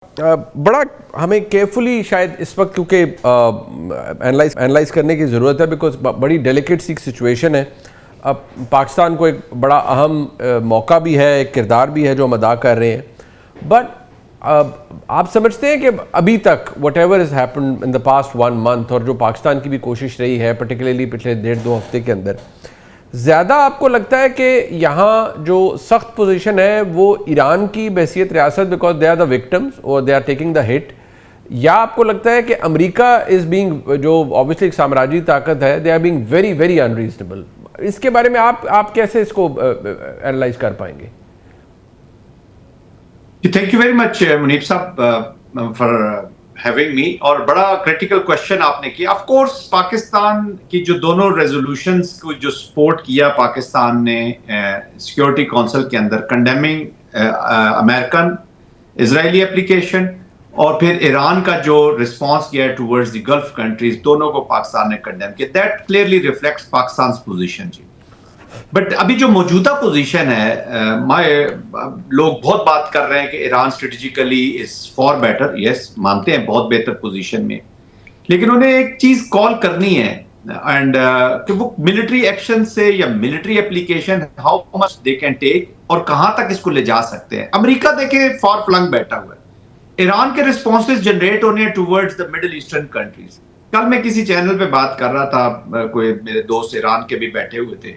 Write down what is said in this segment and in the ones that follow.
بڑا ہمیں کیئرفلی شاید اس وقت کیونکہ انالائز کرنے کی ضرورت ہے بیکاز بڑی ڈیلیکیٹ سی سچویشن ہے. اب پاکستان کو ایک بڑا اہم موقع بھی ہے, ایک کردار بھی ہے جو ہم ادا کر رہے ہیں. بٹ آپ سمجھتے ہیں کہ ابھی تک what ever is happened in the past 1 month اور جو پاکستان کی بھی کوشش رہی ہے پرٹیکولرلی پچھلے 1.5-2 ہفتے کے اندر, زیادہ آپ کو لگتا ہے کہ یہاں جو سخت پوزیشن ہے وہ ایران کی بحیثیت ریاست because they are the victims اور دے آر ٹیکنگ دا ہٹ, یا آپ کو لگتا ہے کہ امریکہ از بینگ, جو obviously ایک سامراجی طاقت ہے, they are being very very unreasonable? اس کے بارے میں آپ کیسے اس کو اینالائز کر پائیں گے؟ تھینک یو ویری مچ منیب صاحب فار ہیونگ می. اور بڑا کریٹیکل کوشچن آپ نے کیا. آف کورس پاکستان کی جو دونوں ریزولوشنز کو جو سپورٹ کیا پاکستان نے سیکورٹی کونسل کے اندر, کنڈیمنگ امریکن اسرائیلی اپلیکیشن اور پھر ایران کا جو رسپانس کیا ہے ٹورڈز دی گلف کنٹریز, دونوں کو پاکستان نے کنڈیم کیا. That clearly reflects Pakistan's position جی. بٹ ابھی جو موجودہ پوزیشن ہے, لوگ بہت بات کر رہے ہیں کہ Iran strategically is far better. Yes, مانتے ہیں بہت بہتر پوزیشن میں, لیکن انہیں ایک چیز کال کرنی ہے اینڈ کہ وہ ملٹری ایکشن سے یا military application how much they can take اور کہاں تک اس کو لے جا سکتے ہیں. امریکہ دیکھیں فار فلنگ بیٹھا ہوا ہے, ایران کے ریسپانسز جنریٹ ہونے ہیں towards the middle eastern countries. کل میں کسی چینل پہ بات کر رہا تھا, کوئی میرے دوست ایران کے بھی بیٹھے ہوئے تھے,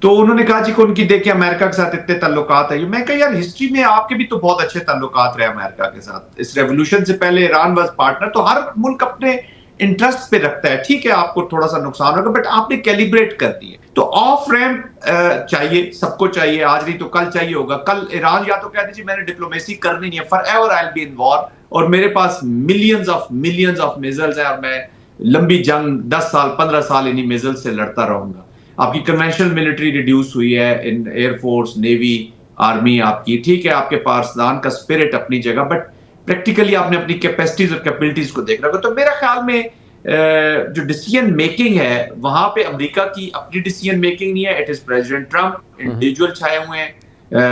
تو انہوں نے کہا جی کہ ان کی دیکھیں امریکہ کے ساتھ اتنے تعلقات ہیں. میں کہا یار ہسٹری میں آپ کے بھی تو بہت اچھے تعلقات رہے امریکہ کے ساتھ. اس ریولوشن سے پہلے ایران واز پارٹنر. تو ہر ملک اپنے انٹرسٹ پہ رکھتا ہے, ٹھیک ہے آپ کو تھوڑا سا نقصان ہوگا بٹ آپ نے کیلیبریٹ کر دی ہے. تو آف ریمپ چاہیے, سب کو چاہیے, آج نہیں تو کل چاہیے ہوگا. کل ایران یا تو کہہ دیجیے میں نے ڈپلومیسی کرنی نہیں ہے, forever I will be in war, اور میرے پاس ملینز آف میزلز ہیں اور میں لمبی جنگ 10 سال 15 سال انہی میزل سے لڑتا رہوں گا. آپ کی کنونشنل ملٹری ریڈیوس ہوئی ہے ان ایئر فورس, نیوی, آرمی آپ کی, ٹھیک ہے آپ کے پاسدان کا اسپرٹ اپنی جگہ, بٹ پریکٹیکلی آپ نے اپنی کیپیسٹیز اور کیپبلٹیز کو دیکھنا ہوگا. تو میرا خیال میں جو ڈیسیژن میکنگ ہے وہاں پہ امریکہ کی اپنی ڈیسیژن میکنگ نہیں ہے. It is President Trump, individual چھائے ہوئے ہیں.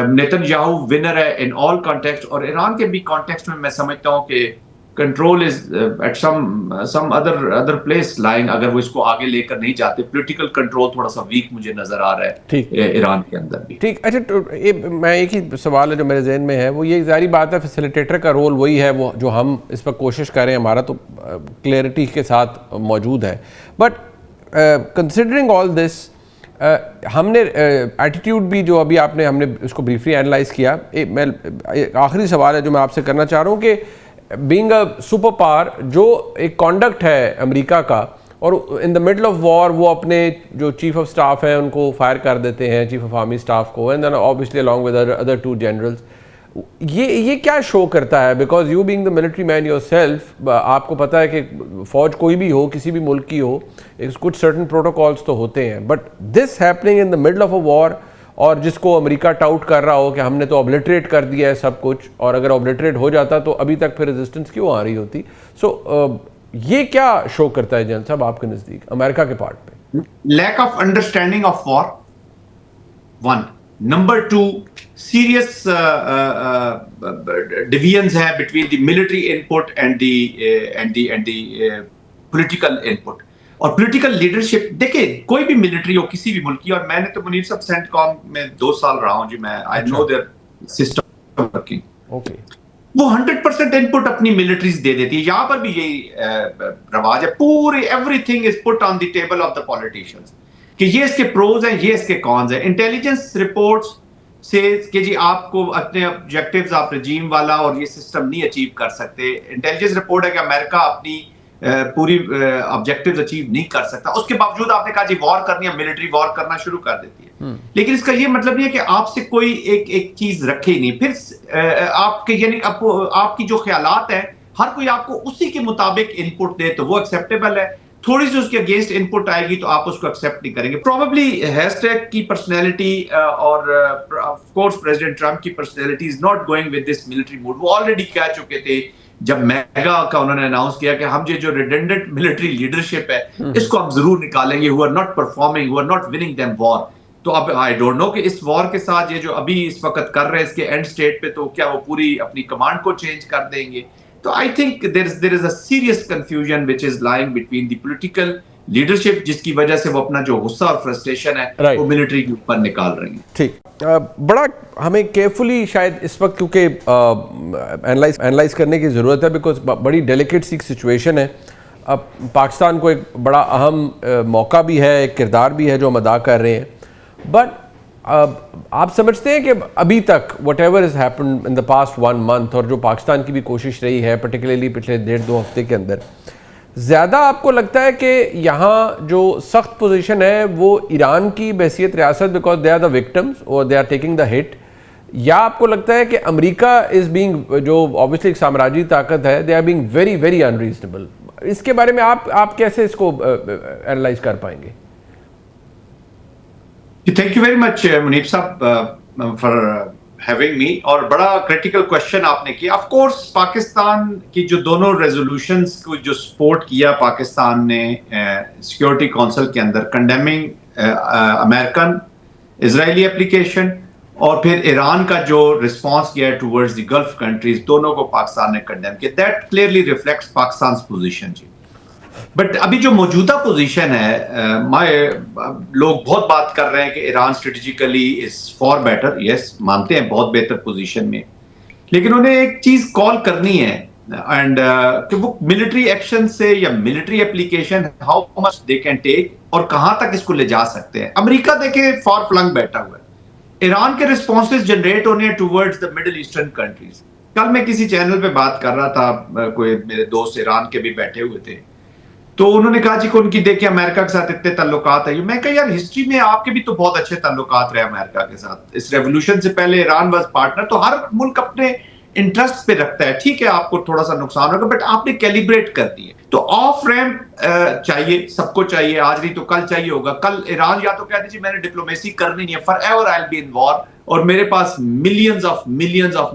نیتن یاہو ونر ہے ان آل کانٹیکسٹ, اور ایران کے بھی کانٹیکسٹ میں سمجھتا ہوں کہ control is at some other place lying. اگر وہ اس کو آگے لے کر نہیں جاتے, پولیٹیکل کنٹرول تھوڑا سا ویک مجھے نظر آ رہا ہے ایران کے اندر بھی. ٹھیک, اچھا میں ایک ہی سوال ہے جو میرے ذہن میں ہے, وہ یہ ظاہری بات ہے فیسیلیٹیٹر کا رول وہی ہے وہ جو ہم اس پر کوشش کر رہے ہیں, ہمارا تو کلیئرٹی کے ساتھ موجود ہے. بٹ کنسیڈرنگ آل دس, ہم نے ایٹیٹیوڈ بھی جو ابھی ہم نے اس کو بریفلی اینالائز کیا. میں آخری سوال ہے جو میں آپ سے کرنا چاہ رہا ہوں کہ بینگ اے سپر پاور, جو ایک کانڈکٹ ہے امریکہ کا, اور ان دا مڈل آف وار وہ اپنے جو چیف آف اسٹاف ہیں ان کو فائر کر دیتے ہیں, چیف آف آرمی اسٹاف کو, and then obviously along with other 2 generals. یہ کیا شو کرتا ہے؟ Because you being the military man yourself, آپ کو پتہ ہے کہ فوج کوئی بھی ہو, کسی بھی ملک کی ہو, کچھ سرٹن پروٹوکالس تو ہوتے ہیں, but this happening in the middle of a war, اور جس کو امریکہ ٹاؤٹ کر رہا ہو کہ ہم نے تو اوبلیٹریٹ کر دیا ہے سب کچھ, اور اگر اوبلیٹریٹ ہو جاتا تو ابھی تک پھر ریزسٹنس کیوں آ رہی ہوتی. سو یہ کیا شو کرتا ہے جنرل صاحب آپ کے نزدیک امریکہ کے پارٹ پہ؟ Lack of understanding of war, 1. Number 2, serious divisions ہیں between the military input and the political input اور پولیٹیکل لیڈرشپ. دیکھیں کوئی بھی ملٹری ہو کسی بھی ملک کی, اور میں نے تو منیر صاحب سینٹ کام میں 2 سال رہا ہوں جی, میں آئی نو دیئر سسٹم ورکنگ. اوکے, وہ 100% ان پٹ اپنی ملٹریز دے دیتی ہے. یہاں پر بھی یہی رواج ہے. پوری every thing is put on the table of the politicians کہ یہ اس کے پروز ہیں, یہ اس کے کونز ہیں. انٹیلیجنس رپورٹس سے کہ جی آپ کو اپنے آبجیکٹیوز آپ رجیم والا اور یہ سسٹم نہیں اچیو کر سکتے. انٹیلیجنس رپورٹ ہے کہ امریکہ اپنی پوری آبجیکٹیوز اچیو نہیں کر سکتا. اس کے باوجود آپ نے کہا جی وار کرنی ہے, ملٹری وار کرنا شروع کر دیتی ہے. لیکن اس کا یہ مطلب نہیں ہے کہ آپ سے کوئی ایک چیز رکھے ہی نہیں. پھر آپ کے یعنی آپ کی جو خیالات ہیں ہر کوئی آپ کو اسی کے مطابق ان پٹ دے تو وہ ایکسیپٹیبل ہے. تھوڑی سی اس کے اگینسٹ ان پٹ آئے گی تو آپ اس کو ایکسیپٹ نہیں کریں گے. پروبیبلی ہیشٹیگ کی پرسنالٹی اور آف کورس پریزیڈنٹ ٹرمپ کی personality is not going with this military mode. وہ آلریڈی کہہ چکے تھے جب میگا کا انہوں نے اناؤنس کیا کہ ہم یہ جو ریڈنڈنٹ ملٹری لیڈرشپ ہے اس کو ہم ضرور نکالیں گے, who are not performing, who are not winning them war. تو اب آئی ڈونٹ نو کہ اس وار کے ساتھ یہ جو ابھی اس وقت کر رہے ہیں اس کے اینڈ سٹیٹ پہ تو کیا وہ پوری اپنی کمانڈ کو چینج کر دیں گے. تو I think there is a serious confusion which is lying between the political leadership, جس کی وجہ سے وہ اپنا جو غصہ اور فرسٹریشن ہے وہ ملٹری کے اوپر نکال رہی ہیں. ٹھیک, بڑا ہمیں کیئرفلی شاید اس وقت کیونکہ انالائز کرنے کی ضرورت ہے, بیکاز بڑی ڈیلیکیٹ سی سچویشن ہے. اب پاکستان کو ایک بڑا اہم موقع بھی ہے, ایک کردار بھی ہے جو ہم ادا کر رہے ہیں, بٹ آپ سمجھتے ہیں کہ ابھی تک what ever is happened in the past 1 month, اور جو پاکستان کی بھی کوشش رہی ہے پرٹیکولرلی پچھلے 1.5-2 ہفتے کے اندر, زیادہ آپ کو لگتا ہے کہ یہاں جو سخت پوزیشن ہے وہ ایران کی بحیثیت ریاست, because they are the victims اور دے آر ٹیکنگ دا ہٹ, یا آپ کو لگتا ہے کہ امریکہ از بینگ, جو اوبویسلی ایک سامراجی طاقت ہے, they are being very very unreasonable? اس کے بارے میں آپ کیسے اس کو اینالائز کر پائیں گے؟ تھینک یو ویری مچ منیب صاحب فار ہیونگ می, اور بڑا کریٹیکل کوشچن آپ نے کیا. آف کورس پاکستان کی جو دونوں ریزولوشنز کو جو سپورٹ کیا پاکستان نے سیکورٹی کونسل کے اندر, کنڈیمنگ امریکن اسرائیلی اپلیکیشن, اور پھر ایران کا جو رسپانس کیا ہے ٹورڈز دی گلف کنٹریز, دونوں کو پاکستان نے کنڈیم کیا. That clearly reflects Pakistan's position جی. بٹ ابھی جو موجودہ پوزیشن ہے, لوگ بہت بات کر رہے ہیں کہ Iran strategically is far better, yes مانتے ہیں بہت بہتر پوزیشن میں, لیکن انہیں ایک چیز کال کرنی ہے, اینڈ کہ وہ ملٹری ایکشن سے یا military application how much they can take اور کہاں تک اس کو لے جا سکتے ہیں. امریکہ دیکھیں فار فلنگ بیٹھا ہوا ہے, ایران کے رسپانسز جنریٹ ہونے ہیں towards the middle eastern countries. کل میں کسی چینل پہ بات کر رہا تھا, کوئی میرے دوست ایران کے بھی بیٹھے ہوئے تھے, تو انہوں نے کہا جی کہ ان کی دیکھیں امریکہ کے ساتھ اتنے تعلقات ہیں. میں کہا یار ہسٹری میں آپ کے بھی تو بہت اچھے تعلقات رہے امریکہ کے ساتھ, اس ریولوشن سے پہلے ایران واز پارٹنر. تو ہر ملک اپنے انٹرسٹ پہ رکھتا ہے, ٹھیک ہے آپ کو تھوڑا سا نقصان ہوگا, بٹ آپ نے کیلیبریٹ کر دی ہے. تو آف ریمپ چاہیے, سب کو چاہیے, آج نہیں تو کل چاہیے ہوگا. کل ایران یا تو کہہ دیجیے میں نے ڈپلومیسی کرنی نہیں ہے, forever I will be in war, اور میرے پاس ملینز آف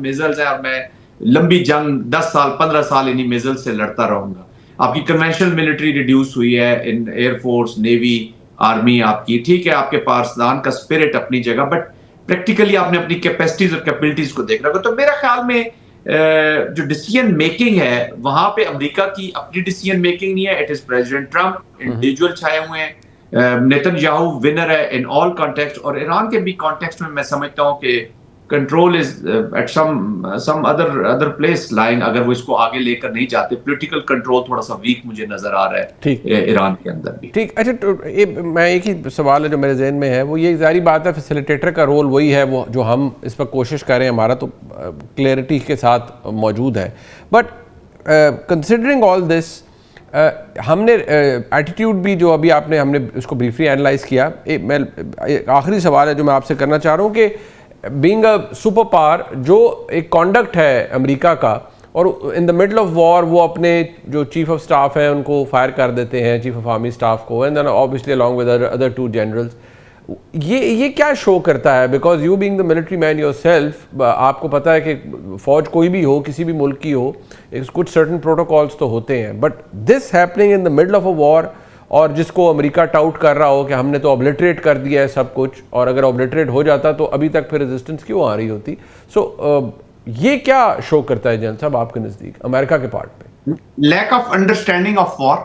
میزلز ہیں, اور میں لمبی جنگ 10 سال 15 سال انہی میزل سے لڑتا رہوں گا. آپ کی کنونشنل ملٹری ریڈیوس ہوئی ہے ان ایئر فورس, نیوی, آرمی آپ کی, ٹھیک ہے آپ کے پاکستان کا اسپرٹ اپنی جگہ, بٹ پریکٹیکلی آپ نے اپنی کیپیسٹیز اور کیپبلٹیز کو دیکھنا ہوگا. تو میرا خیال میں جو ڈیسیژن میکنگ ہے وہاں پہ امریکہ کی اپنی ڈیسیژن میکنگ نہیں ہے, it is President Trump, individual چھائے ہوئے ہیں, نیتن یاہو ونر ہے ان آل کانٹیکسٹ, اور ایران کے بھی کانٹیکسٹ میں سمجھتا ہوں کہ control is at some other place lying. اگر وہ اس کو آگے لے کر نہیں جاتے, پولیٹیکل کنٹرول تھوڑا سا ویک مجھے نظر آ رہا ہے ایران کے اندر بھی. ٹھیک, اچھا میں ایک ہی سوال ہے جو میرے ذہن میں ہے, وہ یہ ظاہری بات ہے فیسیلیٹیٹر کا رول وہی ہے وہ جو ہم اس پر کوشش کر رہے ہیں, ہمارا تو کلیئرٹی کے ساتھ موجود ہے, بٹ کنسیڈرنگ آل دس ہم نے ایٹیٹیوڈ بھی جو ابھی ہم نے اس کو بریفلی اینالائز کیا. میں آخری سوال ہے جو میں آپ سے کرنا چاہ رہا ہوں کہ بینگ اے سپر پاور, جو ایک کانڈکٹ ہے امریکہ کا, اور ان دا مڈل آف وار وہ اپنے جو چیف آف سٹاف ہیں ان کو فائر کر دیتے ہیں, چیف آف آرمی سٹاف کو, and then obviously along with other 2 generals. یہ کیا شو کرتا ہے, because you being the military man yourself, آپ کو پتہ ہے کہ فوج کوئی بھی ہو, کسی بھی ملک کی ہو, کچھ سرٹن پروٹوکالس تو ہوتے ہیں, but this happening in the middle of a war, اور جس کو امریکہ ٹاؤٹ کر رہا ہو کہ ہم نے تو اوبلیٹریٹ کر دیا ہے سب کچھ, اور اگر اوبلیٹریٹ ہو جاتا تو ابھی تک پھر ریزسٹنس کیوں آ رہی ہوتی. سو یہ کیا شو کرتا ہے جنرل صاحب آپ کے نزدیک امریکہ کے پارٹ پہ؟ Lack of understanding of war,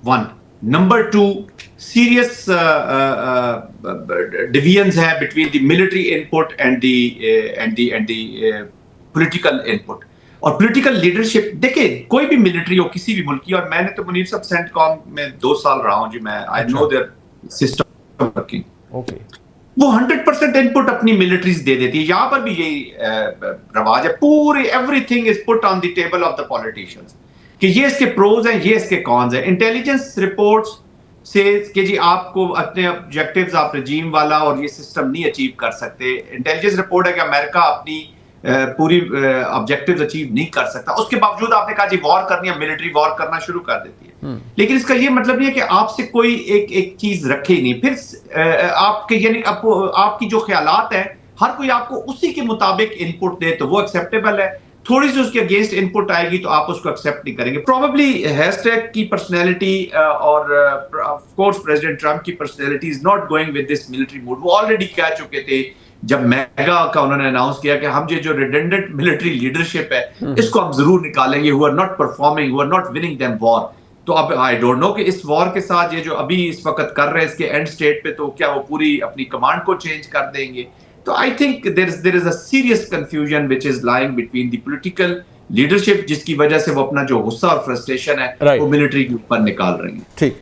1. Number 2, serious divisions ہے between the military input and the political input اور پولیٹیکل لیڈرشپ. دیکھیں کوئی بھی ملٹری ہو کسی بھی ملک کی, اور میں نے تو منیر صاحب سینٹ کام میں 2 سال رہا ہوں جی, میں آئی نو دیئر سسٹم ورکنگ, وہ 100% ان پٹ اپنی ملٹریز دے دیتی ہے. یہاں پر بھی یہی رواج ہے, پوری every thing is put on the table of the politicians کہ یہ اس کے پروز ہیں, یہ اس کے کونز ہیں. انٹیلیجنس رپورٹس سے کہ جی آپ کو اپنے آبجیکٹیوز آپ رجیم والا اور یہ سسٹم نہیں اچیو کر سکتے. انٹیلیجنس رپورٹ ہے کہ امریکہ اپنی پوری آبجیکٹیوز اچیو نہیں کر سکتا, اس کے باوجود آپ نے کہا جی وار کرنی ہے, ملٹری وار کرنا شروع کر دیتی ہے. لیکن اس کا یہ مطلب نہیں ہے کہ آپ سے کوئی ایک چیز رکھے ہی نہیں. پھر آپ کے یعنی آپ کی جو خیالات ہیں ہر کوئی آپ کو اسی کے مطابق ان پٹ دے تو وہ ایکسیپٹیبل ہے. تھوڑی سی اس کے اگینسٹ انپٹ آئے گی تو آپ اس کو ایکسیپٹ نہیں کریں گے. پروبیبلی ہیشٹیگ کی پرسنالٹی اور آف کورس پریزیڈنٹ ٹرمپ کی personality is not going with this military mode. وہ آلریڈی کہہ چکے تھے جب میگا کا انہوں نے اناؤنس کیا کہ ہم یہ جو ریڈنڈنٹ ملٹری لیڈرشپ ہے اس کو ہم ضرور نکالیں گے, who are not performing, who are not winning them war. تو اب آئی ڈونٹ نو کہ اس وار کے ساتھ یہ جو ابھی اس وقت کر رہے ہیں اس کے اینڈ سٹیٹ پہ تو کیا وہ پوری اپنی کمانڈ کو چینج کر دیں گے. تو I think there is a serious confusion which is lying between the political leadership جس کی وجہ سے وہ اپنا جو غصہ اور فرسٹریشن ہے وہ ملٹری کے اوپر نکال رہے ہیں. ٹھیک.